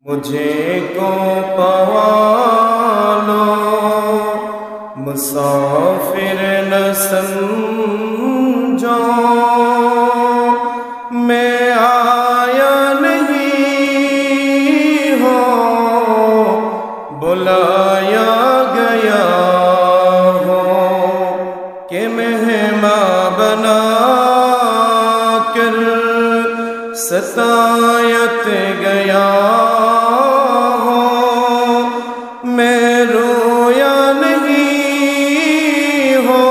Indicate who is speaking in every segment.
Speaker 1: मुझे को पवा लो मुसाफिर न समझो, मैं आया नहीं हो बुलाया गया हो, कि मेहमान बना कर सतायत गया हो, मैं रोया नहीं हो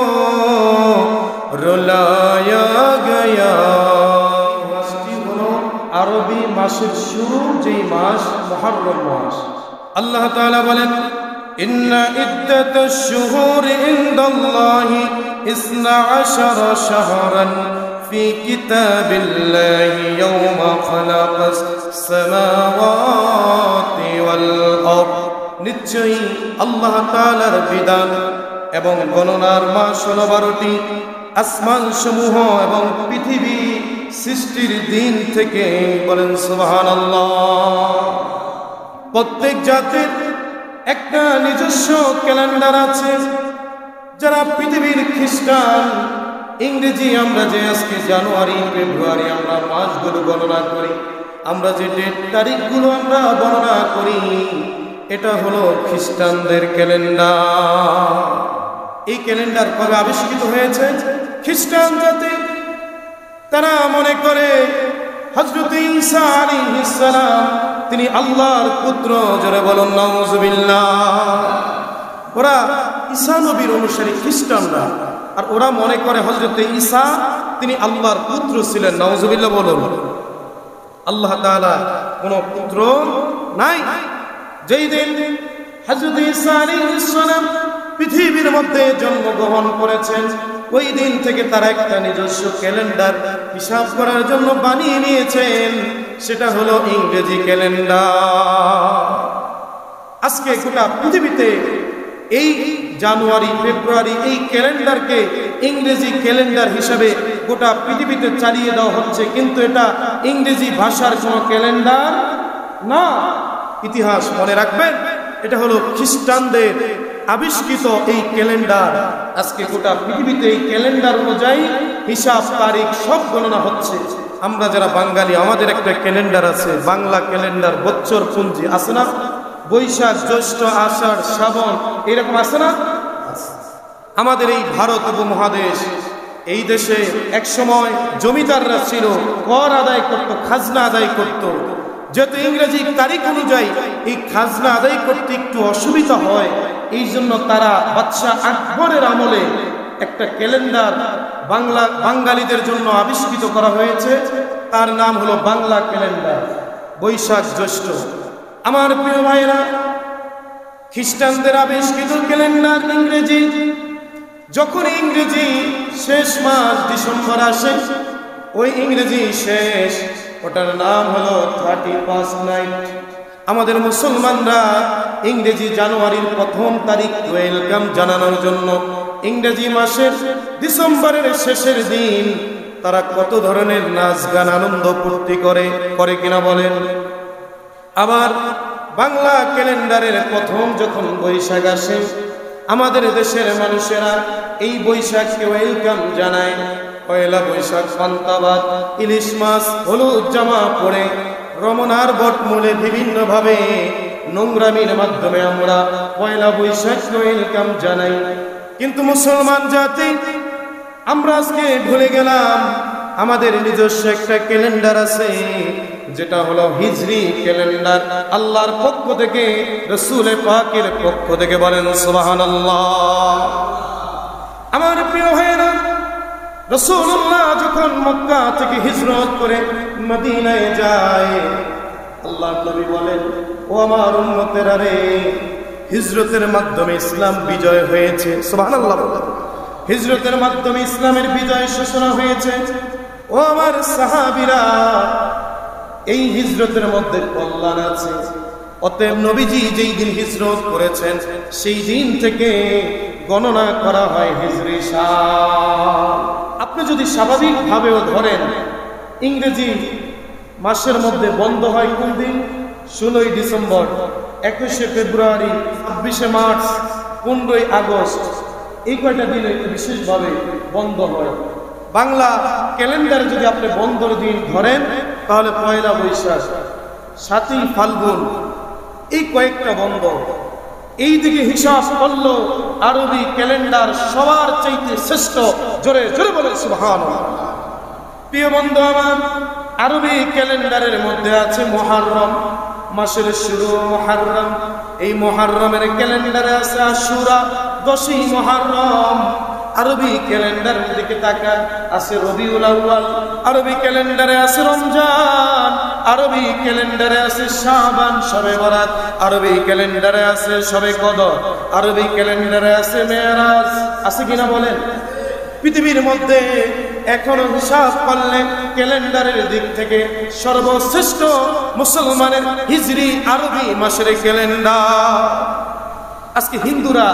Speaker 1: रुलाया गया। আরবি মাসের শুরু যেই মাস মুহররম মাস। আল্লাহ তাআলা বলেন ইন্না ইদ্দাতাশ শুহুরি ইনদাল্লাহি 12 শাহরান ফি কিতাবিল্লাহি ইয়াওমা খালাকাস সামাওয়াতি ওয়াল আরদ। নিশ্চয়ই আল্লাহ তাআলার বিধান এবং গণনার মাস হলো 12টি, আসমান সমূহ এবং পৃথিবী সৃষ্টির দিন থেকে। বলেন সুবহানাল্লাহ। প্রত্যেক জাতির একটা নিজস্ব ক্যালেন্ডার আছে। যারা পৃথিবীর খ্রিস্টান, ইংরেজি আমরা যে আজকে জানুয়ারি ফেব্রুয়ারি আমরা মাসগুলো গণনা করি, আমরা যে ডেট তারিখগুলো আমরা গণনা করি, এটা হলো খ্রিস্টানদের ক্যালেন্ডার। এই ক্যালেন্ডার কবে আবিষ্কৃত হয়েছে? খ্রিস্টান জাতি তারা মনে করে হযরত ঈসা আলাইহিস সালাম তিনি আল্লাহর পুত্র। জোরে বলুন নাউজুবিল্লাহ। ওরা ঈসা নবীর অনুসারী খ্রিস্টানরা, আর ওরা মনে করে হযরত ঈসা তিনি আল্লাহর পুত্র ছিলেন। নাউজুবিল্লাহ বলুন। আল্লাহ তাআলা কোনো পুত্র নাই। যেই দিন হযরত ঈসা আলাইহিস সালাম পৃথিবীর মধ্যে জন্মগ্রহণ করেছেন, ওই দিন থেকে তারা একটা নিজস্ব ক্যালেন্ডার হিসাব করার জন্য বানিয়ে নিয়েছেন। সেটা হলো ইংরেজি ক্যালেন্ডার। আজকে গোটা পৃথিবীতে এই জানুয়ারি ফেব্রুয়ারি এই ক্যালেন্ডারকে ইংরেজি ক্যালেন্ডার হিসাবে গোটা পৃথিবীতে চালিয়ে দেওয়া হচ্ছে, কিন্তু এটা ইংরেজি ভাষার কোনো ক্যালেন্ডার না। ইতিহাস মনে রাখবেন, এটা হলো খ্রিস্টানদের আবিষ্কৃত এই ক্যালেন্ডার। আজকে গোটা পৃথিবীতে এই ক্যালেন্ডার অনুযায়ী হিসাব তারিখ সব গণনা হচ্ছে। আমরা যারা বাঙালি, আমাদের একটা ক্যালেন্ডার আছে, বাংলা ক্যালেন্ডার, বছর পুঞ্জি আছে না? বৈশাখ জ্যৈষ্ঠ আষাঢ় শ্রাবণ এরকম আছে না? আমাদের এই ভারত উপমহাদেশ, এই দেশে এক সময় জমিদাররা ছিল, কর আদায় করত, খাজনা আদায় করত। যেহেতু ইংরেজি তারিখ অনুযায়ী এই খাজনা আদায় করতে একটু অসুবিধা হয়, এই জন্য তারা বাদশাহ আকবরের আমলে একটা ক্যালেন্ডার বাঙালিদের জন্য আবিষ্কৃত করা হয়েছে। তার নাম হলো বাংলা ক্যালেন্ডার, বৈশাখ জ্যৈষ্ঠ। আমার প্রিয় ভাইরা, খ্রিস্টানদের আবিষ্কৃত ক্যালেন্ডার ইংরেজি। যখন ইংরেজি শেষ মাস ডিসেম্বর আসে, ওই ইংরেজি শেষ, ওটার নাম হলো 31 নাইট। আমাদের মুসলমানরা ইংরেজি জানুয়ারির 1 তারিখ ওয়েলকাম জানানোর জন্য ইংরেজি মাসের ডিসেম্বরের শেষের দিন তারা কত ধরনের নাচ গান আনন্দ ফুর্তি করে কিনা বলেন। আবার বাংলা ক্যালেন্ডারের প্রথম যখন বৈশাখ আসে, আমাদের দেশের মানুষেরা এই বৈশাখকে ওয়েলকাম জানায়। পয়লা বৈশাখ পান্তাভাত, ইলিশ মাছ, হলুদ জামা পরে রমনার বটমূলে বিভিন্নভাবে নোংরামির মাধ্যমে আমরা পয়লা বৈশাখ ওয়েলকাম জানাই। কিন্তু মুসলমান জাতি আমরা আজকে ভুলে গেলাম আমাদের নিজস্ব একটা ক্যালেন্ডার আছে, যেটা হলো হিজরি ক্যালেন্ডার। আল্লাহর পক্ষ থেকে, রাসূল পাকের পক্ষ থেকে। বলেন সুবহানাল্লাহ। আমার প্রিয় ভাইরা, রাসূলুল্লাহ যখন মক্কা থেকে হিজরত করে মদিনায় যায়, আল্লাহর নবী বলেন, ও আমার উম্মতেরা রে, হিজরতের মাধ্যমে ইসলাম বিজয় হয়েছে। সুবহানাল্লাহ। হিজরতের মাধ্যমে ইসলামের বিজয় ঘোষণা হয়েছে। ও আমার সাহাবীরা, এই হিজরতের মধ্যে কল্যাণ আছে। অতএব নবীজি যেই দিন হিজরত করেছেন সেই দিন থেকে গণনা করা হয় হিজরি সাল। আপনি যদি স্বাভাবিকভাবেও ধরেন ইংরেজি মাসের মধ্যে বন্ধ হয় কোন দিন? 16ই ডিসেম্বর, 21শে ফেব্রুয়ারি, 26শে মার্চ, 15ই আগস্ট, এই কয়টা দিনে বিশেষভাবে বন্ধ হয়। বাংলা ক্যালেন্ডারে যদি আপনি বন্ধর দিন ধরেন তাহলে পয়লা বৈশাখ, 7ই ফাল্গুন, এই কয়েকটা বন্ধ। এই দিকে হিসাব করলো আরবি ক্যালেন্ডার সবার চাইতে শ্রেষ্ঠ। জোরে জোরে বলে সুবহানাল্লাহ। প্রিয় বন্ধু আমার, আরবি ক্যালেন্ডারের মধ্যে আছে মুহররম, মাসের শুরু মুহররম। এই মুহররমের ক্যালেন্ডারে আছে আশুরা, 10ই মুহররম। আরবি ক্যালেন্ডারের দিকে তাকান, আছে রবিউল আউয়াল। আরবি ক্যালেন্ডারে আছে রমজান। আরবি ক্যালেন্ডারে আছে শাবান, শবে বরাত। আরবি ক্যালেন্ডারে আছে শবে কদর। আরবি ক্যালেন্ডারে আছে মেরাজ। আছে কিনা বলেন? পৃথিবীর মধ্যে এখনো হিসাব করলে ক্যালেন্ডারের দিক থেকে সর্বশ্রেষ্ঠ মুসলমানের হিজরি আরবি মাসের ক্যালেন্ডার। আজকে হিন্দুরা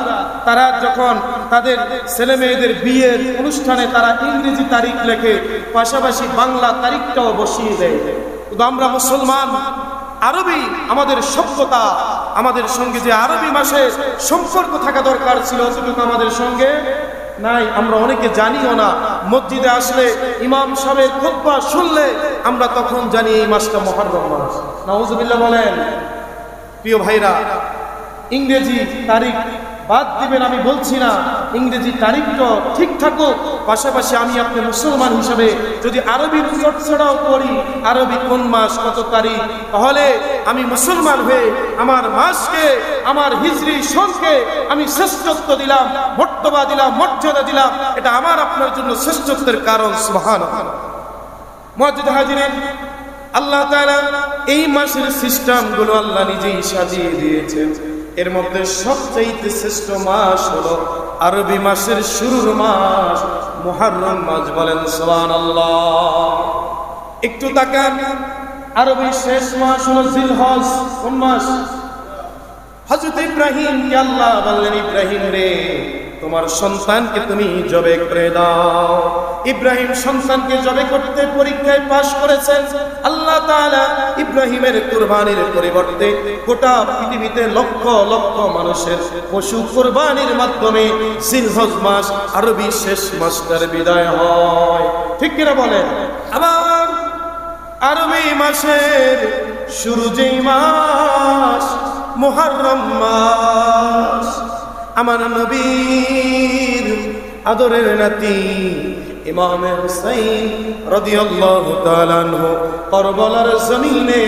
Speaker 1: তারা যখন তাদের ছেলে মেয়েদের বিয়ের অনুষ্ঠানে তারা ইংরেজি তারিখ লেখে, পাশাপাশি বাংলা তারিখটাও বসিয়ে দেয়। কিন্তু আমরা মুসলমান, আরবি আমাদের সভ্যতা, আমাদের সঙ্গে যে আরবি মাসের সম্পর্ক থাকা দরকার ছিল সেটুকু আমাদের সঙ্গে নাই। আমরা অনেকে জানিও না। মসজিদে আসলে ইমাম সাহেবের খুতবা শুনলে আমরা তখন জানি এই মাসটা মুহররম মাস। নাউজুবিল্লাহ বলেন। প্রিয় ভাইরা, ইংরেজি তারিখ বাদ দিবেন আমি বলছি না, ইংরেজি তারিখটা ঠিক থাকুক, পাশাপাশি আমি আপনি মুসলমান হিসেবে যদি আরবি চর্চাও করি, আরবি কোন মাস কত তারিখ, তাহলে আমি মুসলমান হয়ে আমার মাসকে, আমার হিজরি সনকে আমি শ্রেষ্ঠত্ব দিলাম, মর্তবা দিলাম, মর্যাদা দিলাম। এটা আমার আপনার জন্য শ্রেষ্ঠত্বের কারণ। সুবহানাল্লাহ। মুআজ্জিদ হাজিরিন, আল্লাহ তাআলা এই মাসের সিস্টেমগুলো আল্লাহ নিজেই সাজিয়ে দিয়েছেন। এর মধ্যে সবচেয়ে শ্রেষ্ঠ মাস হলো আরবি মাসের শুরুর মাস মুহররম মাস। বলেন সুবহানাল্লাহ। একটু তাকান, আরবি শেষ মাস হলো জিলহজ। কোন মাস? হযরত ইব্রাহিমকে আল্লাহ বললেন, ইব্রাহিম রে, তোমার সন্তানকে তুমি জবে করে দাও। ইব্রাহিম সন্তানকে জবে করতে পরীক্ষায় পাশ করেছেন। আল্লাহ তাআলা ইব্রাহিমের কুরবানির পরিবর্তে গোটা পৃথিবীতে লক্ষ লক্ষ মানুষের পশু কুরবানির মাধ্যমে জিলহজ মাস আরবি শেষ মাসটার বিদায় হয়। ঠিক কিনা বলেন? আবার আরবি মাসের শুরু যেই মাস মুহররম মাস, আমার নবীর আদরের নাতি ইমাম হুসাইন রাদিয়াল্লাহু তাআলা আনহু কারবালার জমিনে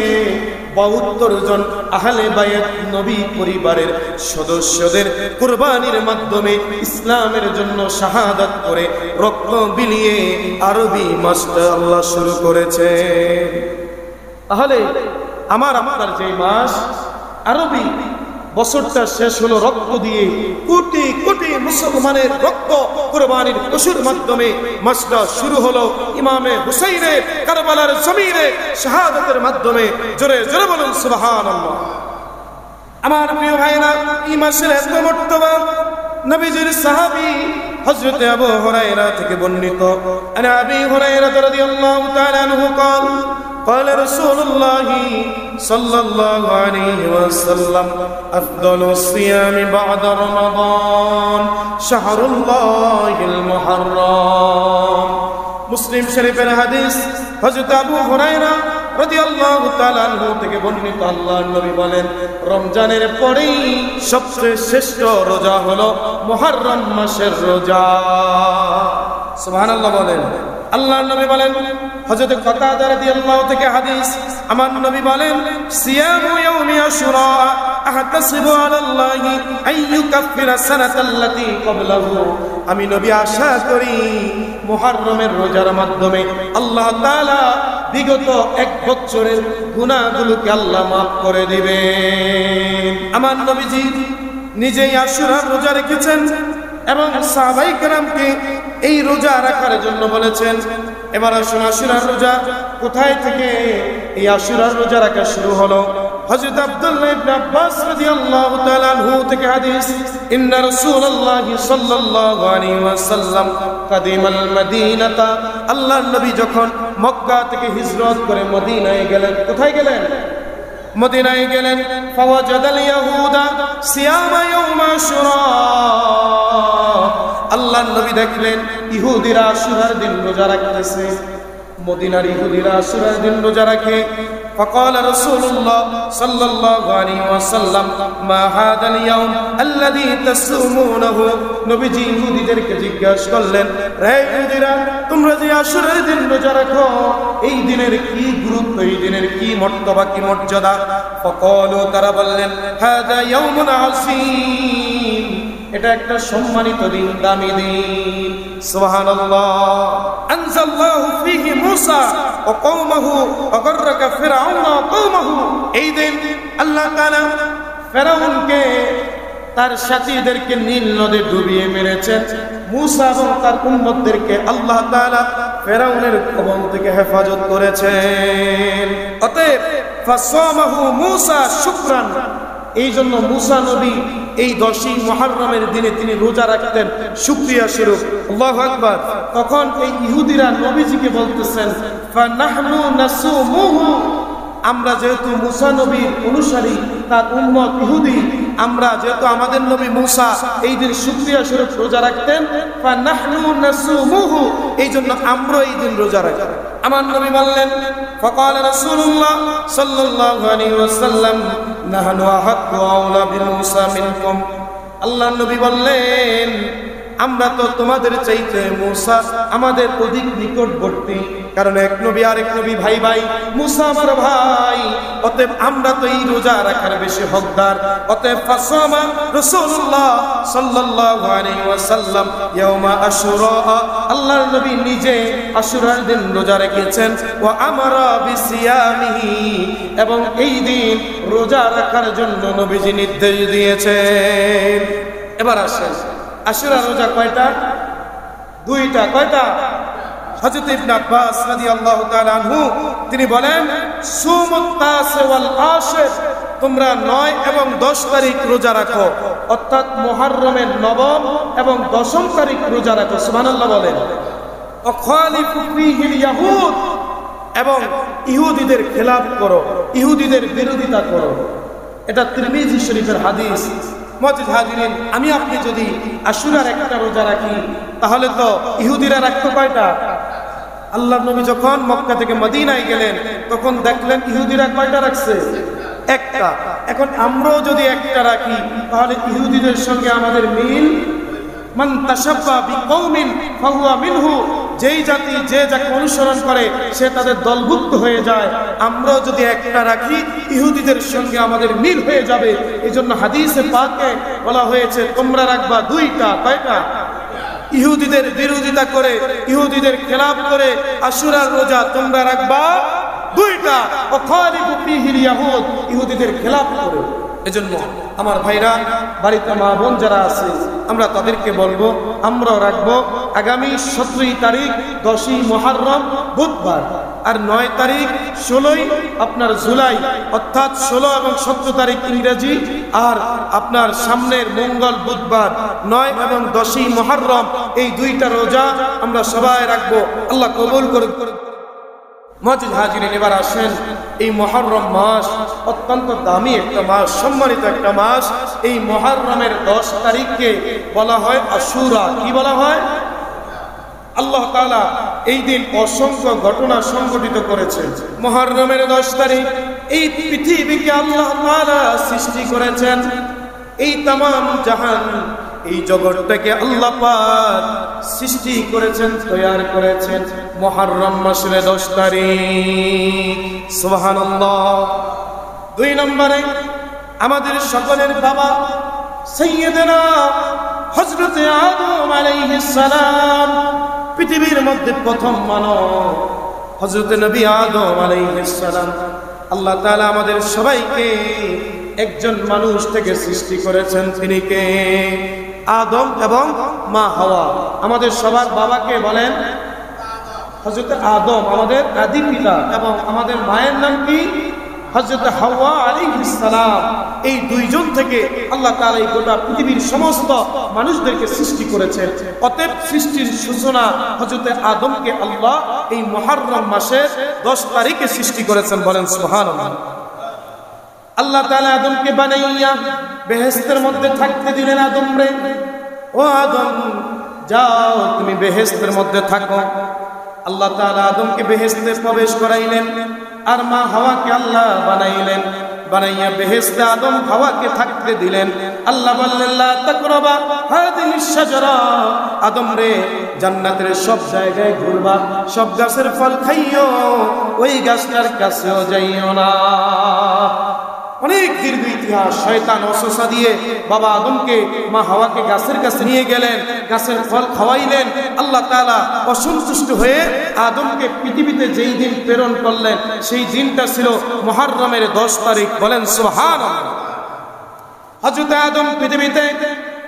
Speaker 1: 72 জন আহলে বায়াত নবী পরিবারের সদস্যদের কুরবানির মাধ্যমে ইসলামের জন্য শাহাদাত করে রক্ত বিলিয়ে আরবি মাসটা আল্লাহ শুরু করেছে। তাহলে আমার আপনার যে মাস আরবি বছরটা শেষ হলো রক্ত দিয়ে, কোটি কোটি মুসলমানের রক্ত কুরবানির পশুর মাধ্যমে মাসটা শুরু হলো ইমামে হুসাইনের কারবালার জমিনে শাহাদাতের মাধ্যমে। জোরে জোরে বলুন সুবহানাল্লাহ। আমার প্রিয় ভাইরা, এই মাসের এত মর্তবা নবীজির সাহাবী হযরত আবু হুরায়রা থেকে বর্ণিত। আন আবি হুরায়রা রাদিয়াল্লাহু তাআলা আনহু قال قال رسول الله صلى الله عليه وسلم أفضل الصيام بعد رمضان شهر الله المحرم। মুসলিম শরীফের হাদিস, হযরত আবু হুরায়রা রাদিয়াল্লাহু তাআলা আনহু থেকে বর্ণিত। আল্লাহর নবী বলেন, রমজানের পরেই সবচেয়ে শ্রেষ্ঠ রোজা হলো মুহররম মাসের রোজা। সুবহানাল্লাহ বলেন। আল্লাহর নবী বলেন, হযরত কাতাদা রাদিয়াল্লাহু থেকে হাদিস, আমার নবী বলেন, সিয়ামু ইয়াউমি আশুরা আহতাসিবু আলাল্লাহি আইয়ুকাফিরা সানাতাল্লাতী ক্বাবলাহু। আমি নবী আশা করি মুহররমের রোজার মাধ্যমে আল্লাহ তাআলা বিগত এক বছরের গুনাহগুলোকে আল্লাহ মাফ করে দিবেন। আমার নবীজি নিজেই আশুরার রোজা রেখেছেন এবং সাহাবায়ে কেরামকে এই রোজা রাখার জন্য বলেছেন। এবার আসুন, আশুরার রোজা কোথায় থেকে এই আশুরার রোজা রাখা শুরু হলো? হযরত আব্দুল্লাহ ইবনে আব্বাস রাদিয়াল্লাহু তাআলা আনহু থেকে হাদিস, ইন্না রাসূলুল্লাহ সাল্লাল্লাহু আলাইহি ওয়াসাল্লাম কাদিমাল মদিনাতা। আল্লাহর নবী যখন মক্কা থেকে হিজরত করে মদিনায় গেলেন, কোথায় গেলেন? মদিনায় গেলেন ফাওয়াজাদাল ইয়াহুদা সিয়ামা ইয়াউম আশুরা আল্লাহর নবী দেখলেন ইহুদিরা আশুরার দিন রোজা রাখতেছে মদিনার ইহুদিরা আশুরার দিন রোজা রাখে فقال رسول الله صلى الله عليه وسلم ما هذا اليوم الذي تصومونه নবীজি ইহুদিদেরকে জিজ্ঞাসা করলেন রে ইহুদিরা তোমরা যে আশুরার দিন রোজা রাখো এই দিনের কি গুরুত্ব এই দিনের কি মর্তবা কি মর্যাদা فقالوا তারা বললেন هذا يوم عظيم এটা একটা সম্মানিত দিন দামি দিন সুবহানাল্লাহ আনজাল্লাহু ফীহি মূসা ওয়া কওমাহু আগাররাকা ফিরআউন ওয়া কওমাহু এই দিন আল্লাহ তাআলা ফিরআউনকে তার সাথীদেরকে নীল নদে ডুবিয়ে মেরেছেন মূসা এবং তার উম্মতদেরকে আল্লাহ তাআলা ফিরআউনের কবল থেকে হেফাজত করেছেন অতএব ফাসামাহু মূসা শুকরান এই জন্য মূসা নবী এই 10ই মুহররমের দিনে তিনি রোজা রাখতেন শুকরিয়া স্বরূপ আল্লাহু আকবার তখন এই ইহুদিরা নবীজিকে বলতেছেন ফানাহনু নাসুমুহু আমরা যেহেতু মূসা নবীর অনুসারী তার উম্মত ইহুদি আমরা যেহেতু আমাদের নবী মূসা এই দিন শুকরিয়া স্বরূপ রোজা রাখতেন ফানাহনু নাসুমুহু এই জন্য আমরা এই দিন রোজা রাখি আমার নবী বললেন فقال رسول الله صلى الله عليه وسلم نحن أحق وأولى بموسى منكم আল্লাহ নবী বললেন আমরা তো তোমাদের চাইতে মূসা আমাদের অধিক নিকটবর্তী কারণ এক নবী আর এক নবী ভাই ভাই মূসা আমার ভাই অতএব আমরা তো এই রোজা রাখার বেশি হকদার অতএব ফাসামা রাসূলুল্লাহ সাল্লাল্লাহু আলাইহি ওয়াসাল্লাম ইয়াউমা আশুরা আল্লাহর নবী নিজে আশুরার দিন রোজা রেখেছেন ওয়া আমারা বিসিয়ামিহি এবং এই দিন রোজা রাখার জন্য নবীজি নির্দেশ দিয়েছেন এবার আসেন আশুরা রোজা কয়টা দুইটা কয়টা হযরত ইবনে আব্বাস রাদিয়াল্লাহু তাআলা আনহু তিনি বলেন সুমুত তাস ওয়াল আশির তোমরা 9 এবং 10 তারিখ রোজা রাখো অর্থাৎ মুহররমের 9ম এবং 10ম তারিখ রোজা রাখো সুবহানাল্লাহ বলেন অখালিফু ফীহিল ইয়াহুদ এবং ইহুদিদের খেলাফ করো ইহুদিদের বিরোধিতা করো এটা তিরমিজি শরীফের হাদিস মুআজ্জিজ হাজিরিন আমি আপনি যদি আশুরার একটা রোজা রাখি তাহলে তো ইহুদিরা রাখতো কয়টা আল্লাহর নবী যখন মক্কা থেকে মদিনায় গেলেন তখন দেখলেন ইহুদিরা কয়টা রাখছে একটা এখন আমরাও যদি একটা রাখি তাহলে ইহুদিদের সঙ্গে আমাদের মিল মান তাশাব্বা বিকওমিন ফাহুয়া মিনহু যেই জাতি যে যাকে অনুসরণ করে সে তাদের দলভুক্ত হয়ে যায় আমরাও যদি একটা রাখি ইহুদিদের সঙ্গে আমাদের মিল হয়ে যাবে এজন্য হাদিসে পাকে বলা হয়েছে তোমরা রাখবা দুইটা কয়টা ইহুদিদের বিরোধিতা করে ইহুদিদের খেলাফ করে আশুরার রোজা তোমরা রাখবা দুইটা ওয়াখালিফু ফীহিল ইয়াহুদ ইহুদিদের খেলাফ করে এজন্য আমার ভাইরা বাড়িতে মা বোন যারা আছে আমরা তাদেরকে বলবো আমরাও রাখবো আগামী 17 তারিখ 10ই মুহররম বুধবার আর 9 তারিখ 16ই আপনার জুলাই অর্থাৎ 16 এবং 17 তারিখ ইংরেজি আর আপনার সামনের মঙ্গল বুধবার 9 এবং 10ই মুহররম এই দুইটা রোজা আমরা সবাই রাখবো আল্লাহ কবুল করুক মুআজ্জিজ হাজিরিন এবার আসেন এই মুহররম মাস অত্যন্ত দামি একটা মাস সম্মানিত একটা মাস এই মুহররমের 10 তারিখকে বলা হয় আশুরা কি বলা হয় আল্লাহ তাআলা এই দিন অসংখ্য ঘটনা সংঘটিত করেছেন মুহররমের 10 তারিখ এই পৃথিবীকে আল্লাহ তাআলা সৃষ্টি করেছেন এই तमाम জাহান এই জগৎটাকে আল্লাহ পাক সৃষ্টি করেছেন তৈরি করেছেন মুহররম মাসের 10 তারিখ সুবহানাল্লাহ দুই নম্বরে আমাদের সকলের বাবা সাইয়্যিদনা হযরত আদম আলাইহিস সালাম পৃথিবীর মধ্যে প্রথম মানব হযরত নবী আদম আলাইহিস সালাম আল্লাহ তাআলা আমাদের সবাইকে একজন মানুষ থেকে সৃষ্টি করেছেন তিনি কে আদম এবং মা হাওয়া আমাদের সবার বাবাকে বলেন হযরত আদম আমাদের আদি পিতা এবং আমাদের মায়ের নাম কি হযরত হাওয়া আলাইহিস সালাম এই দুইজন থেকে আল্লাহ তাআলা এই গোটা পৃথিবীর সমস্ত মানুষদেরকে সৃষ্টি করেছেন অতএব সৃষ্টির সূচনা হযরত আদমকে আল্লাহ এই মুহররম মাসের 10 তারিখে সৃষ্টি করেছেন বলেন সুবহানাল্লাহ আল্লাহ তাআলা আদমকে বানাইয়া বেহেশতের মধ্যে থাকতে দিলেন। আদম রে, ও আদম যাও তুমি বেহেশতের মধ্যে থাকো। আল্লাহ তাআলা আদমকে বেহেশতে প্রবেশ করাইলেন, আর মা হাওয়াকে আল্লাহ বানাইলেন। বানাইয়া বেহেশতে আদম হাওয়াকে থাকতে দিলেন। আল্লাহ বললেন লা তাকরাবা হাযিহিশ শাজারা, আদম রে জান্নাতের সব জায়গায় ঘুরবা, সব গাছের ফল খাইও, ওই গাছটার কাছেও যাইও না। অনেক দীর্ঘ ইতিহাস। শয়তান ওসওয়াসা দিয়ে বাবা আদমকে মা হাওয়াকে গাছের কাছে নিয়ে গেলেন, গাছের ফল খাওয়াইলেন। আল্লাহ তাআলা অসন্তুষ্ট হয়ে আদমকে পৃথিবীতে যেই দিন প্রেরণ করলেন, সেই দিনটা ছিল মুহররমের 10 তারিখ। বলেন সুবহানাল্লাহ। হযরত আদম পৃথিবীতে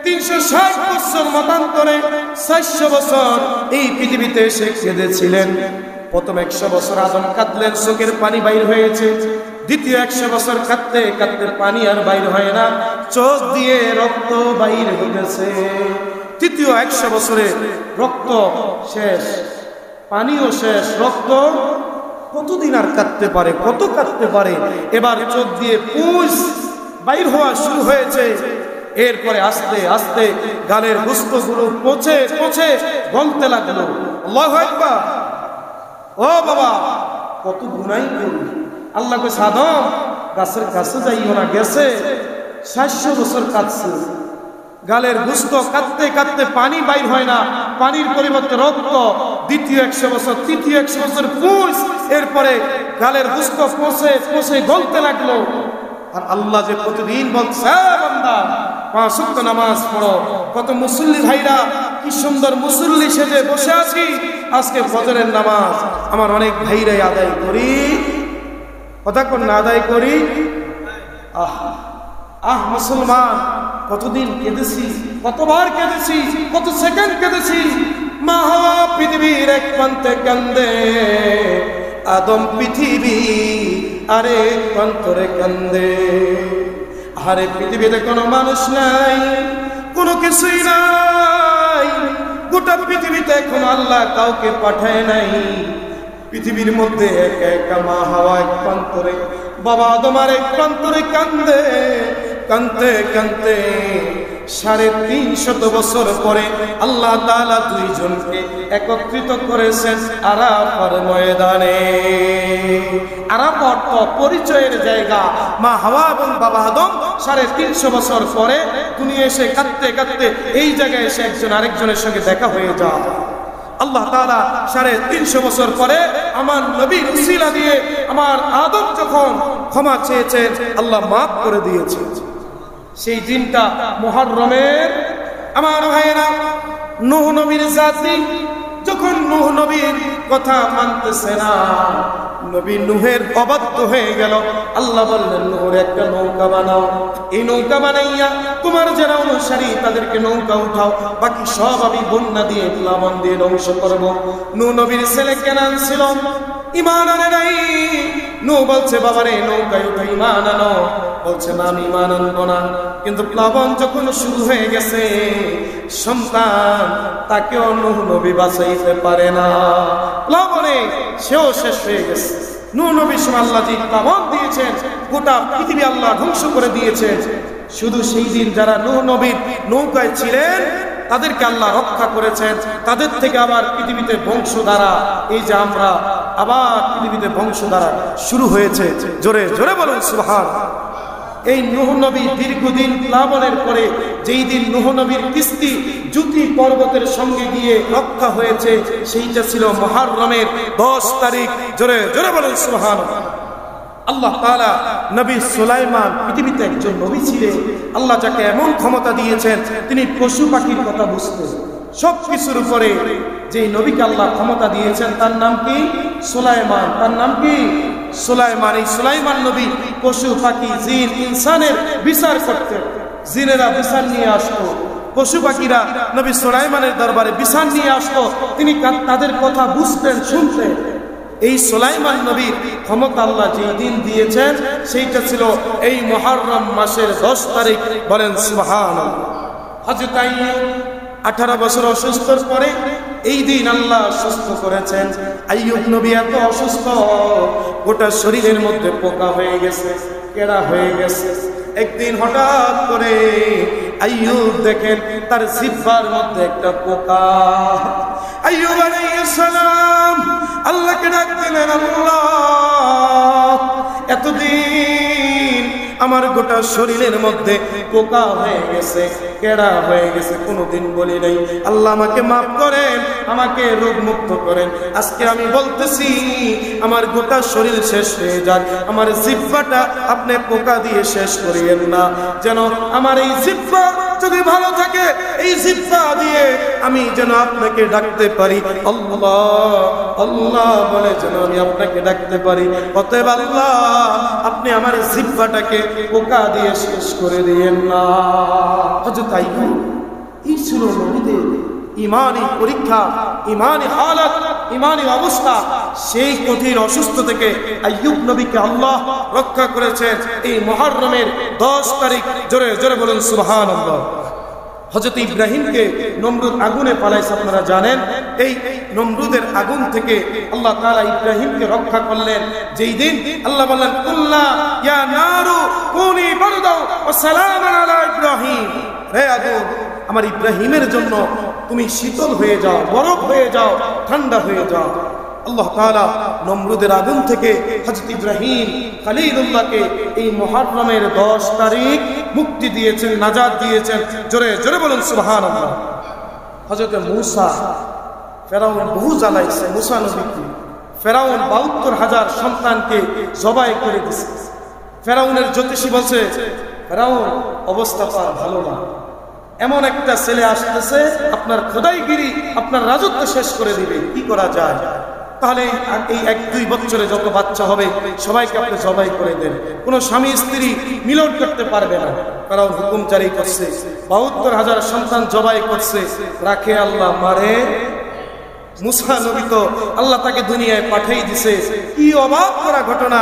Speaker 1: 360 বছর মতান্তরে 400 বছর এই পৃথিবীতে এসে কেঁদেছিলেন। প্রথম 100 বছর আদম কাঁদলেন, চোখের পানি বাইর হয়েছে। দ্বিতীয় 100 বছর কাঁদতে কাঁদতে পানি আর বাইর হয় না, চোখ দিয়ে রক্ত বাইর হইতেছে। তৃতীয় 100 বছরে রক্ত শেষ, পানিও শেষ, রক্ত কতদিন আর কাঁদতে পারে, কত কাঁদতে পারে। এবার চোখ দিয়ে পুঁজ বাইর হওয়া শুরু হয়েছে। এরপরে আস্তে আস্তে গালের গোশতগুলো পচে পচে গলতে লাগলো। আল্লাহু আকবার। ও বাবা, কত গুনাহ করি। আল্লাহ কইছে আদম গাছের কাছে যাইও না। গেছে 400 বছর কাঁদছে, গালের গোশত কাঁদতে কাঁদতে পানি বাইর হয় না, পানির পরিবর্তে রক্ত। দ্বিতীয় 100 বছর, তৃতীয় 100 বছর পুঁজ, এরপরে গালের গোশত পচে পচে গলতে লাগলো। আর আল্লাহ যে প্রতিদিন বলছে বান্দা 5 ওয়াক্ত নামাজ পড়ো। কত মুসল্লি ভাইরা কি সুন্দর মুসল্লি সেজে বসে আছি, আজকে ফজরের নামাজ আমার অনেক ভাইরাই আদায় করি। কথা কোন না আদায় করি। মুসলমান কতদিন কেঁদেছি, কতবার কেঁদেছি, কত সেকেন্ড কেঁদেছি। মা হাওয়া পৃথিবীর এক প্রান্তে কান্দে, আদম পৃথিবী আরেক প্রান্তরে কান্দে। আরে পৃথিবীতে কোনো মানুষ নাই, কোনো কিছুই নাই। গোটা পৃথিবীতে এখন আল্লাহ কাউকে পাঠায় নাই। পৃথিবীর মধ্যে একা একা মা হাওয়া এক প্রান্তরে, বাবা আদম আর এক প্রান্তরে কান্দে। কানতে কানতে 350 বছর পরে আল্লাহ তাআলা দুইজনকে একত্রিত করেছেন আরাফার ময়দানে। আরাফাত পরিচয়ের জায়গা। মা হাওয়া এবং বাবা আদম 350 বছর পরে দুনিয়া এসে কাঁদতে কাঁদতে এই জায়গায় এসে একজন আরেকজনের সঙ্গে দেখা হয়ে যায়। আল্লাহ তাআলা 350 বছর পরে আমার নবীর উসিলা দিয়ে আমার আদম যখন ক্ষমা চেয়েছেন, আল্লাহ মাফ করে দিয়েছেন। সেই দিনটা মুহররমের। আমার ভাইয়েরা, নূহ নবীর জাতি যখন নূহ নবীর কথা মানতেছে না, নবী নূহের অবাধ্য হয়ে গেল। আল্লাহ বললেন নূহের একটা নৌকা বানাও, এই নৌকা বানাইয়া তোমার যারা অনুসারী তাদেরকে নৌকা উঠাও, বাকি সব আমি বন্যা দিয়ে প্লাবন দিয়ে ধ্বংস করব। নূহ নবীর ছেলে কেনান ছিল, ঈমান আনে নাই। নূহ বলছে বাবারে নৌকায় উঠে ঈমান আনো, বলছে না আমি ঈমান আনবো না। কিন্তু প্লাবন যখন শুরু হয়ে গেছে, সন্তান তাকেও নূহ নবী বাঁচাইতে পারে না। প্লাবনে সেও শেষ হয়ে গেছে। নূহ নবীর সময় আল্লাহ যে প্লাবন দিয়েছেন, গোটা পৃথিবী আল্লাহ ধ্বংস করে দিয়েছেন। শুধু সেই দিন যারা নূহ নবীর নৌকায় ছিলেন তাদেরকে আল্লাহ রক্ষা করেছেন। তাদের থেকে আবার পৃথিবীতে বংশধারা, এই যে আমরা আবার পৃথিবীতে বংশধারা শুরু হয়েছে। জোরে জোরে বলুন সুবহানাল্লাহ। এই নূহ নবী দীর্ঘদিন প্লাবনের পরে যেই দিন নূহ নবীর কিস্তি জুতি পর্বতের সঙ্গে গিয়ে রক্ষা হয়েছে, সেইটা ছিল মুহররমের 10 তারিখ। জোরে জোরে বলুন সুবহানাল্লাহ। আল্লাহ তাআলা নবী সুলাইমান পৃথিবীতে একজন নবী ছিলেন। আল্লাহ যাকে এমন ক্ষমতা দিয়েছেন, তিনি পশু পাখির কথা বুঝতেন। সব কিছুর উপরে যেই নবীকে আল্লাহ ক্ষমতা দিয়েছেন তার নাম কি? সুলাইমান। তার নাম কি? সুলাইমান। এই সুলাইমান নবী পশু পাখি জিন ইনসানের বিচার করতেন। জিনেরা বিচার নিয়ে আসতো, পশু পাখিরা নবী সুলাইমানের দরবারে বিচার নিয়ে আসতো। তিনি তাদের কথা বুঝতেন, শুনতেন। এই সুলাইমান নবীর ক্ষমতা আল্লাহ যেই দিন দিয়েছেন সেইটা ছিল এই মুহররম মাসের 10 তারিখ। বলেন সুবহানাল্লাহ। হযরত আইয়ুব 18 বছর অসুস্থর পরে এই দিন আল্লাহ সুস্থ করেছেন। আইয়ুব নবী এত অসুস্থ, গোটা শরীরের মধ্যে পোকা হয়ে গেছে, কেড়া হয়ে গেছে। একদিন হঠাৎ করে আইয়ুব দেখেন তার জিহ্বার মধ্যে একটা পোকা। আইয়ুব আলাইহিস সালাম আল্লাহকে ডাক দিলেন, আল্লাহ এতদিন আমার গোটা শরীরের মধ্যে পোকা হয়ে গেছে, কেড়া হয়ে গেছে, কোনোদিন বলি নাই। আল্লাহ আমাকে মাফ করেন, আমাকে রোগ মুক্ত করেন। আজকে আমি বলতেছি আমার গোটা শরীর শেষ হয়ে যাক, আমার জিহ্বাটা আপনি পোকা দিয়ে শেষ করিয়েন না, যেন আমার এই জিহ্বা যদি ভালো থাকে, এই জিহ্বা দিয়ে আমি যেন আপনাকে ডাকতে পারি আল্লাহ আল্লাহ বলে, যেন আমি আপনাকে ডাকতে পারি। অতএব আল্লাহ আপনি আমার জিহ্বাটাকে পোকা দিয়ে শেষ করে দিয়েন না। হযরত আইয়ুব, এই ছিল নবীদের ইমানি পরীক্ষা, ইমানি হালত, ইমানি অবস্থা। সেই কঠিন অসুস্থ থেকে আইয়ুব নবীকে আল্লাহ রক্ষা করেছেন এই মুহররমের 10 তারিখ। জোরে জোরে বলুন সুবহানাল্লাহ। হযরত ইব্রাহিমকে নমরুদ আগুনে পালাইছে, আপনারা জানেন। এই নমরুদের আগুন থেকে আল্লাহ তাআলা ইব্রাহিমকে রক্ষা করলেন। যেই দিন আল্লাহ বললেন, কুল্লা ইয়া নারু কুনি বারদাও ওয়া সালামান আলা ইব্রাহিম, হে আগুন আমার ইব্রাহিমের জন্য তুমি শীতল হয়ে যাও, বরফ হয়ে যাও, ঠান্ডা হয়ে যাও। আল্লাহ তাআলা নমরুদের আগুন থেকে হযরত ইব্রাহিম খলিলুল্লাহকে এই মুহররমের 10 তারিখ মুক্তি দিয়েছেন, নাজাত দিয়েছেন। জোরে জোরে বলুন সুবহানাল্লাহ। হযরত মূসা, ফেরাউন বহু জ্বালাইছে মূসা নবীকে। ফেরাউন ৭২,০০০ সন্তানকে জবাই করে দিয়েছে। ফেরাউনের জ্যোতিষী বলছে, ফেরাউন অবস্থা তার ভালো না, এমন একটা ছেলে আসতেছে আপনার খোদাইগিরি, আপনার রাজত্ব শেষ করে দিবে, কি করা যায়? তাহলে এই ১-২ বছরে যত বাচ্চা হবে সবাইকে আপনি জবাই করে দেন, কোনো স্বামী স্ত্রী মিলন করতে পারবে না। কারণ হুকুম জারি করছে, ৭২,০০০ সন্তান জবাই করছে, রাখে আল্লাহ মারে। মূসা নবী তো আল্লাহ তাকে দুনিয়ায় পাঠিয়ে দিছে। কি অবাক করা ঘটনা,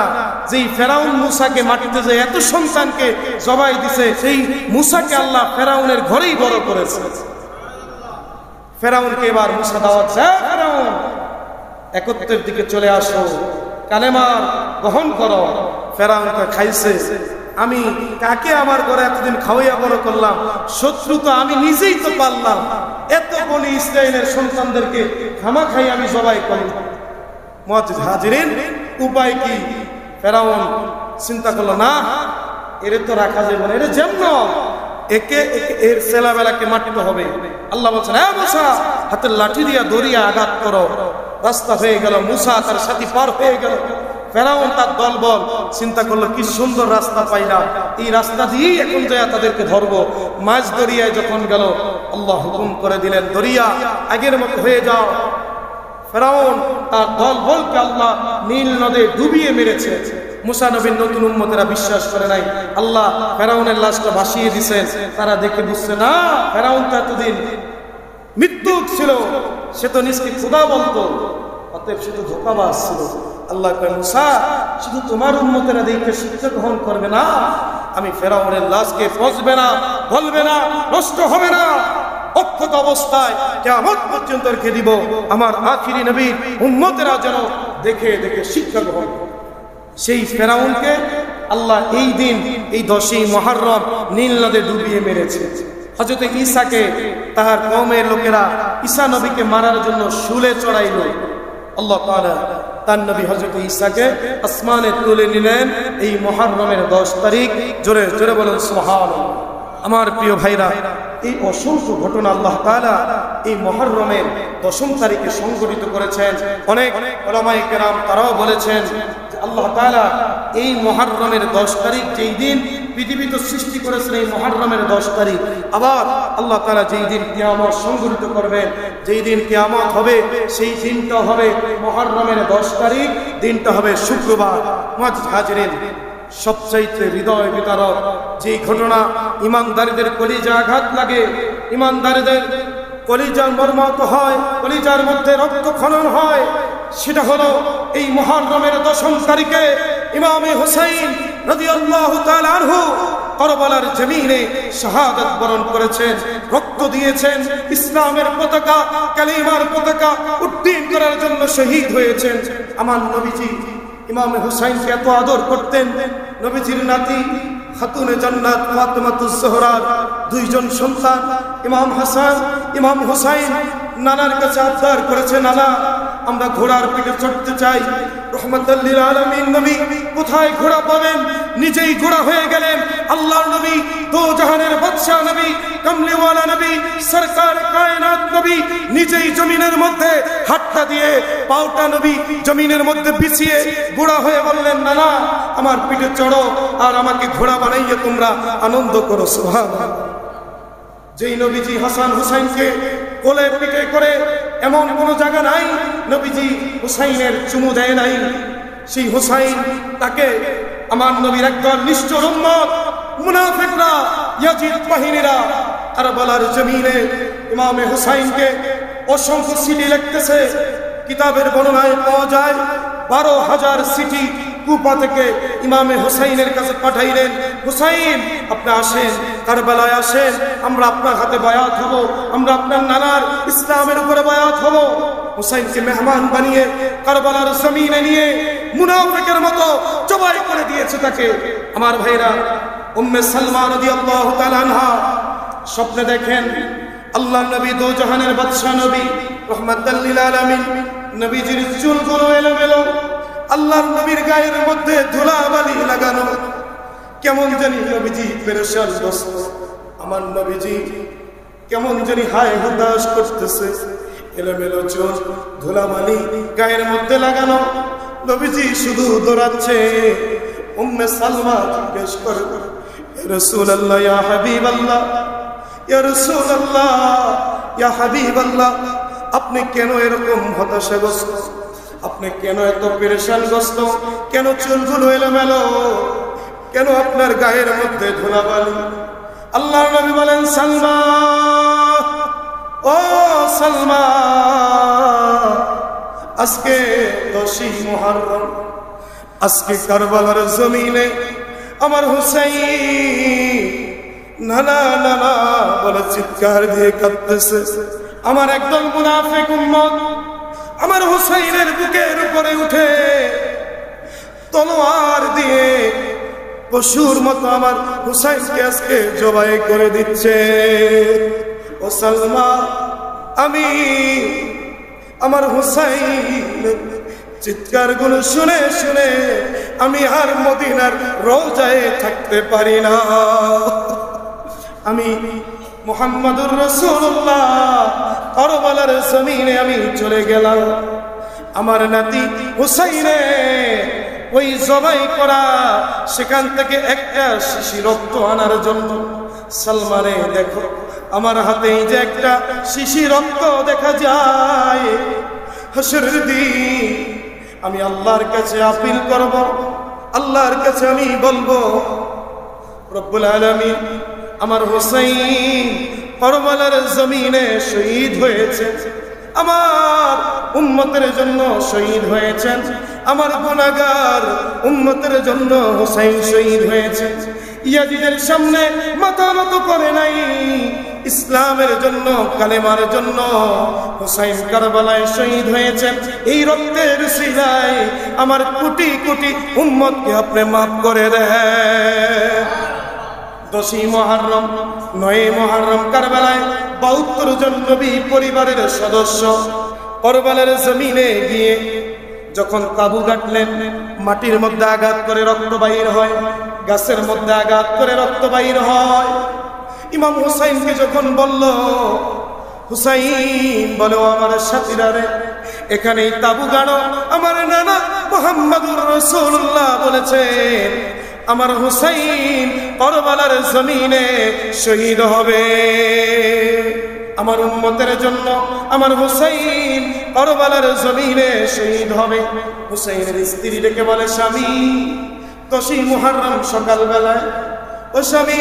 Speaker 1: যেই ফেরাউন মূসাকে মাটিতে যে এত সন্তানকে জবাই দিছে, সেই মূসাকে আল্লাহ ফেরাউনের ঘরেই বড় করেছে। ফেরাউনকে এবার মূসা দাওয়াত দেয়, ফেরাউন একত্রের দিকে চলে আসো, কালেমা গ্রহণ করো। ফেরাউনকে খাইছে, আমি কাকে আমার ঘরে এতদিন খাওয়াইয়া বড় করলাম, শত্রু তো আমি নিজেই তো পারলাম, এত বনি ইসরায়েলের সন্তানদেরকে খামাখাই আমি জবাই করি। মুআজ্জিজ হাজিরিন, উপায় কি? ফেরাউন চিন্তা করলো, না এর তো রাখা যাবে না, এর যেমন একে এর ছেলেবেলাকে মাটিতে হবে। আল্লাহ বলছেন, হ্যাঁ মূসা হাতের লাঠি দিয়া দড়িয়া আঘাত করো। রাস্তা হয়ে গেল, মূসা তার সাথী পার হয়ে গেল। ফেরাউন তার দলবল চিন্তা করলো, কি সুন্দর রাস্তা পাইলাম, এই রাস্তা দিয়েই এখন যায় তাদেরকে ধরবো। মাঝ দরিয়ায় যখন গেল, আল্লাহ হুকুম করে দিলেন, দরিয়া আগের মতো হয়ে যাও। ফেরাউন তার দলবলকে আল্লাহ নীল নদে ডুবিয়ে মেরেছে। মূসা নবীর নতুন উম্মতেরা বিশ্বাস করে নাই। আল্লাহ ফেরাউনের লাশটা ভাসিয়ে দিয়েছেন। তারা দেখে বুঝছে না, ফেরাউন তো এতদিন মৃত্যুক ছিল, সে তো নিজকে খোদা বলতো, অতএব সে তো ধোঁকাবাজ ছিল। আল্লাহ কয়, মূসা শুধু তোমার উম্মতেরা দেখে শিক্ষা গ্রহণ করবে না, আমি ফেরাউনের লাশকে পচবে না, বলবে না, নষ্ট হবে না, অক্ষত অবস্থায় কিয়ামত পর্যন্ত রেখে দিব। আমার আখিরি নবীর উম্মতেরা যেন দেখে দেখে শিক্ষা গ্রহণ করে। সেই ফেরাউনকে আল্লাহ এই দিন, এই 10ই মুহররম নীল নদে ডুবিয়ে মেরেছে। হযরত ঈসাকে তার কওমের লোকেরা ঈসা নবীকে মারার জন্য শুলে চড়াইল। আল্লাহ তাআলা তার নবী হযরত ঈসাকে আসমানে তুলে নিলেন এই মুহররমের 10 তারিখ। জোরে জোরে বলুন সুবহানাল্লাহ। আমার প্রিয় ভাইরা, এই অসংখ্য ঘটনা আল্লাহ তাআলা এই মুহররমের 10ম তারিখে সংঘটিত করেছেন। অনেক উলামায়ে কেরাম তারাও বলেছেন যে আল্লাহ তাআলা এই মুহররমের 10 তারিখ, যেই দিন পৃথিবী তো সৃষ্টি করেছেন এই মুহররমের 10 তারিখ, আবার আল্লাহ তাআলা যেই দিন কিয়ামত সংঘটিত করবেন, যেই দিন কিয়ামত হবে, সেই দিনটা হবে মুহররমের 10 তারিখ, দিনটা হবে শুক্রবার। মুআজ্জিজ হাজিরিন, সবচাইতে হৃদয় বিতারক যে ঘটনা, ইমানদারদের কলিজা আঘাত লাগে, ইমানদারদের কলিজা মর্মাহত হয়, কলিজার মধ্যে রক্তক্ষরণ হয়, সেটা হলো এই মুহররমের 10ম তারিখে ইমামে হুসাইন রাদিয়াল্লাহু তাআলা আনহু কারবালার জমিনে শাহাদাত বরণ করেছেন, রক্ত দিয়েছেন, ইসলামের পতাকা, কালিমার পতাকা উড্ডীন করার জন্য শহীদ হয়েছেন। আমার নবীজি ইমাম হুসাইনকে এত আদর করতেন। নবীজির নাতি খাতুনে জান্নাত ফাতেমাতুজ জোহরার দুইজন সন্তান ইমাম হাসান, ইমাম হুসাইন নানার কাছে আবদার করেছে, নানা আমরা ঘোড়ার পিঠে চড়তে চাই। রহমাতুল লিল আলামিন নবী কোথায় ঘোড়া পাবেন? নিজেই ঘোড়া হয়ে গেলেন। আল্লাহর নবী, দো জাহানের বাদশা নবী, কামলিওয়ালা নবী, সরকার কায়নাত নবী নিজেই জমিনের মধ্যে হাতটা দিয়ে পাউটা নবী জমিনের মধ্যে বিছিয়ে ঘোড়া হয়ে বললেন, নানা আমার পিঠে চড়ো আর আমাকে ঘোড়া বানাইয়ে তোমরা আনন্দ করো। সুবহানাল্লাহ। যেই নবীজি হাসান হুসাইনকে কোলে পিঠে করে এমন কোন জায়গা নাই নবীজি হুসাইনের চুমু দেয় নাই। সেই হুসাইন তাকে আমার নবীর একদল নিষ্ঠুর উম্মত মুনাফিকরা, ইয়াজিদ বাহিনীরা কারবালার জমিনে ইমামে হুসাইনকে অসংখ্য সিটি লিখতেছে। কিতাবের বর্ণনায় পাওয়া যায় 12,000 সিটি কুফা থেকে ইমামে হুসাইনের কাছে পাঠাইলেন। হুসাইন আপনি আসেন, কারবালায় আসেন, আমরা আপনার হাতে বায়াত হব, আমরা আপনার নানার ইসলামের উপরে বায়াত হব। হুসাইনকে মেহমান বানিয়ে কারবালার জমিনে নিয়ে মুনাফিকের মতো জবাই করে দিয়েছে তাকে। আমার ভাইরা, উম্মে সালমা রাদিয়াল্লাহু তাআলা আনহা স্বপ্নে দেখেন আল্লাহর নবী, দো জাহানের বাদশা নবী, রাহমাতুল লিল আলামিন, নবীজির চুলগুলো এলোমেলো, আল্লাহর নবীর গায়ের মধ্যে ধুলাবালি লাগানো, কেমন জানি নবীজি পেরেশানগ্রস্ত। আমার নবীজি কেমন জানি হায় হতাশ করতেছে, এলোমেলো চুল, ধুলাবালি গায়ের মধ্যে লাগানো, নবীজি শুধু দৌড়াচ্ছে। উম্মে সালমা জিজ্ঞেস করে, ইয়া রাসূলুল্লাহ, ইয়া হাবিবাল্লাহ, ইয়া রাসূলুল্লাহ, ইয়া হাবিবাল্লাহ, আপনি কেন এরকম হতাশাগ্রস্ত? আপনি কেন এত পেরেশানগ্রস্ত? কেন চুলগুলো এলোমেলো? কেন আপনার গায়ের মধ্যে ধুলাবালি? আল্লাহর নবী বলেন, সালমা, ও সালমা, আজকে 10ই মুহররম, আজকে কারবালার জমিনে আমার হুসাইন নানা নানা বলে চিৎকার দিয়ে কাঁদতেছে। আমার একদল মুনাফিক উম্মত আমার হুসাইনের বুকের উপরে উঠে তলোয়ার দিয়ে পশুর মতো আমার হুসাইনকে আজকে জবাই করে দিচ্ছে। ও সালমা, আমি আমার হুসাইন চিৎকার গুলো শুনে শুনে আমি আর মদিনার রওজায় থাকতে পারি না। আমি মুহাম্মাদুর রাসূলুল্লাহ কারবালার জমিনে আমি চলে গেলাম। আমার নাতি হুসাইনে ওই জবাই করা সেখান থেকে একটা শিশি রক্ত আনার জন্য। সালমানে দেখো, আমার হাতেই যে একটা শিশি রক্ত দেখা যায়। হাসরের দিন আমি আল্লাহর কাছে আপিল করব, আল্লাহর কাছে আমি বলবো, রব্বুল আলামিন আমার হুসাইন কারবালার জমিনে শহীদ হয়েছে, আমার উম্মতের জন্য শহীদ হয়েছেন, আমার গুনাহগার উম্মতের জন্য হুসাইন শহীদ হয়েছে। ইয়াজিদের সামনে মাথা নত করে নাই, ইসলামের জন্য, কালেমার জন্য হুসাইন কারবালায় শহীদ হয়েছেন। এই রক্তের সিলায় আমার কোটি কোটি উম্মতকে আপনি মাফ করে দেন। 10ই মুহররম, 9ই মুহররম কারবালায় 72 জন নবী পরিবারের সদস্য কারবালার জমিনে গিয়ে যখন তাবু গাঁথলেন, মাটির মধ্যে আঘাত করে রক্ত বাইর হয়, গাছের মধ্যে আঘাত করে রক্ত বাইর হয়। ইমাম হুসাইনকে যখন বলল, হুসাইন বলো আমার সাথীরা রে, এখানেই তাবু গাড়ো। আমার নানা মুহাম্মাদুর রাসূলুল্লাহ বলেছেন আমার হুসাইন কারবালার জমিনে শহীদ হবে। আমার উম্মতের জন্য আমার হুসাইন কারবালার জমিনে শহীদ হবে। হুসাইনের স্ত্রী ডেকে বলে, স্বামী 10ই মুহররম সকালবেলায়, ও স্বামী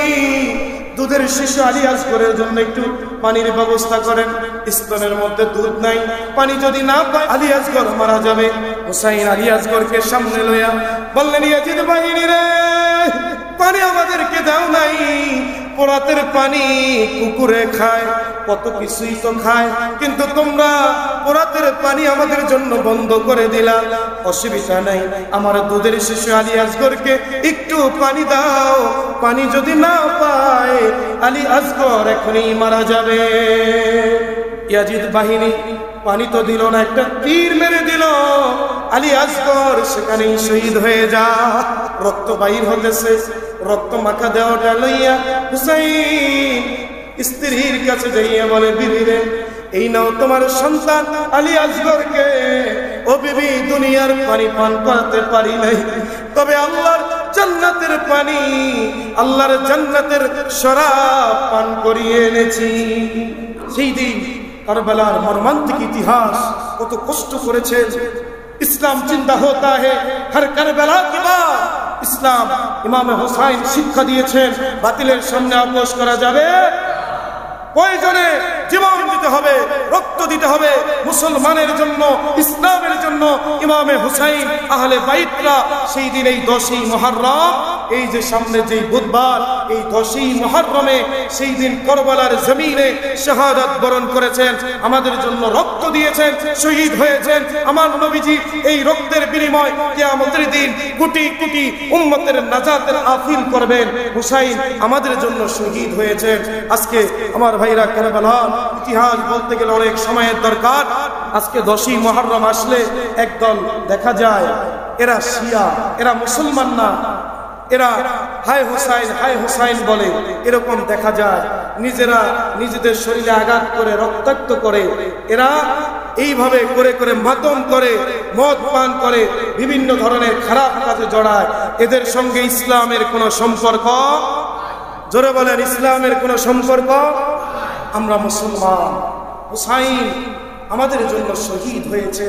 Speaker 1: দুধের শিশু আলী আসগরের জন্য একটু পানির ব্যবস্থা করেন। স্তনের মধ্যে দুধ নাই, পানি যদি না পায় আলী আসগর মারা যাবে। হুসাইন আলী আসগরকে সামনে লইয়া বললেন, ইয়াজিদ বাহিনী রে, পানি আমাদেরকে দাও নাই, পোরাতের পানি কুকুরে খায়, কত কিছুই তো খায়, কিন্তু তোমরা পোরাতের পানি আমাদের জন্য বন্ধ করে দিলা। অসুবিধা নাই, আমার দুধের শিশু আলী আসগরকে একটু পানি দাও। পানি যদি না পায় আলী আসগর এখনই মারা যাবে। ইয়াজিদ বাহিনী পানি তো দিল না, একটা তীর মেরে দিল, আলী আসগর সেখানেই শহীদ হয়ে যা। রক্ত বাহির হতেছে, রক্ত মাখা দেওয়াটা লইয়া হুসাইন স্ত্রীর কাছে যাইয়া বলে, বিবি রে, এই নাও তোমার সন্তান আলী আসগরকে। ও বিবি, দুনিয়ার পানি পান করতে পারি নাই, তবে আল্লাহর জান্নাতের পানি, আল্লাহর জান্নাতের শরাব পান করিয়ে এনেছি। সেই দিন কারবালার মর্মান্তিক ইতিহাস, কত কষ্ট করেছে ইসলাম। চিন্তা হতা হে হর কারবালা কি বাত। ইসলাম ইমাম হুসাইন শিক্ষা দিয়েছেন, বাতিলের সামনে আপোষ করা যাবে, প্রয়োজনে জীবন দিতে হবে, রক্ত দিতে হবে মুসলমানের জন্য, ইসলামের জন্য। ইমামে হুসাইন আহলে বাইতরা সেই দিন এই 10ই মুহররম, এই যে সামনে যে বুধবার, এই 10ই মুহররমে সেই দিন কারবালার জমিনে শাহাদাত বরণ করেছেন, আমাদের জন্য রক্ত দিয়েছেন, শহীদ হয়েছেন। আমার নবীজি এই রক্তের বিনিময় কিয়ামতের দিন কোটি কোটি উম্মতের নাজাতের আফিল করবেন। হুসাইন আমাদের জন্য শহীদ হয়েছেন। আজকে আমার ভাইরা, কারবালার ইতিহাস বলতে গেলে অনেক সময়ের দরকার। আজকে 10ই মুহররম আসলে একদল দেখা যায় এরা শিয়া, এরা মুসলমান না, এরা হায় হুসাইন হায় হুসাইন বলে, এরকম দেখা যায়। নিজেরা নিজেদের শরীরে আঘাত করে, রক্তাক্ত করে, এরা এইভাবে করে করে মাতম করে, মদ পান করে, বিভিন্ন ধরনের খারাপ কাজে জড়ায়। এদের সঙ্গে ইসলামের কোনো সম্পর্ক, জোরে বলেন, ইসলামের কোনো সম্পর্ক। আমরা মুসলমান, হুসাইন আমাদের জন্য শহীদ হয়েছে।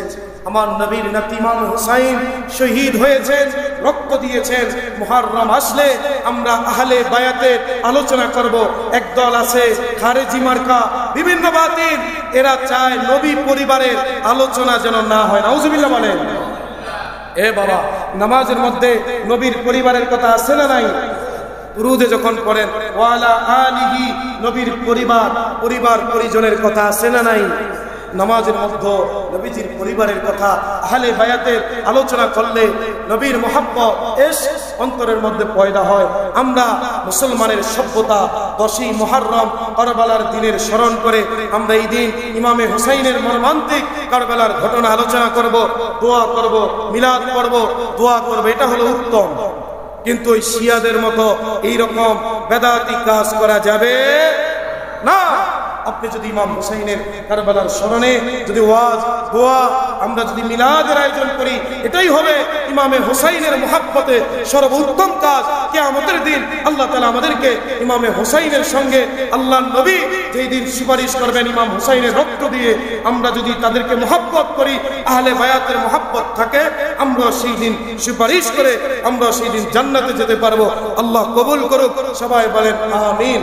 Speaker 1: আমার নবীর নাতি ইমাম হুসাইন শহীদ হয়েছেন, রক্ত দিয়েছেন। মুহররম আসলে আমরা আহলে বায়াতের আলোচনা করব। একদল আছে খারেজি মার্কা, বিভিন্ন বাতিল, এরা চায় নবী পরিবারের আলোচনা যেন না হয়। নাউজুবিল্লাহ বলেন। এ বাবা, নামাজের মধ্যে নবীর পরিবারের কথা আছে না নাই? রুদে যখন পড়েন ওয়ালা আলিহি, নবীর পরিবার পরিজনের কথা আছে না নাই? নামাজের মধ্যে নবীজির পরিবারের কথা, আহলে বায়াতের আলোচনা করলে নবীর মুহাব্বত ইশক অন্তরের মধ্যে পয়দা হয়। আমরা মুসলমানের সভ্যতা 10ই মুহররম কারবালার দিনের স্মরণ করে আমরা এই দিন ইমামে হুসাইনের মর্মান্তিক কারবালার ঘটনা আলোচনা করব, দোয়া করব, মিলাদ পড়ব, দোয়া করব, এটা হলো উত্তম। কিন্তু ওই শিয়াদের মতো এইরকম বেদাতি কাজ করা যাবে না। আপনি যদি ইমাম হুসাইনের কারবালার স্মরণে যদি ওয়াজ, দোয়া, আমরা যদি মিলাদের আয়োজন করি, এটাই হবে ইমামে হুসাইনের মুহাব্বতে সর্বোত্তম কাজ। কিয়ামতের দিন আল্লাহ তাআলা আমাদেরকে ইমামে হুসাইনের সঙ্গে, আল্লাহর নবী যেই দিন সুপারিশ করবেন ইমাম হুসাইনের রক্ত দিয়ে, আমরা যদি তাদেরকে মুহাব্বত করি, আহলে বায়াতের মুহাব্বত থাকে, আমরা সেই দিন সুপারিশ করে আমরা সেই দিন জান্নাতে যেতে পারবো। আল্লাহ কবুল করুক। সবাই বলেন আমিন।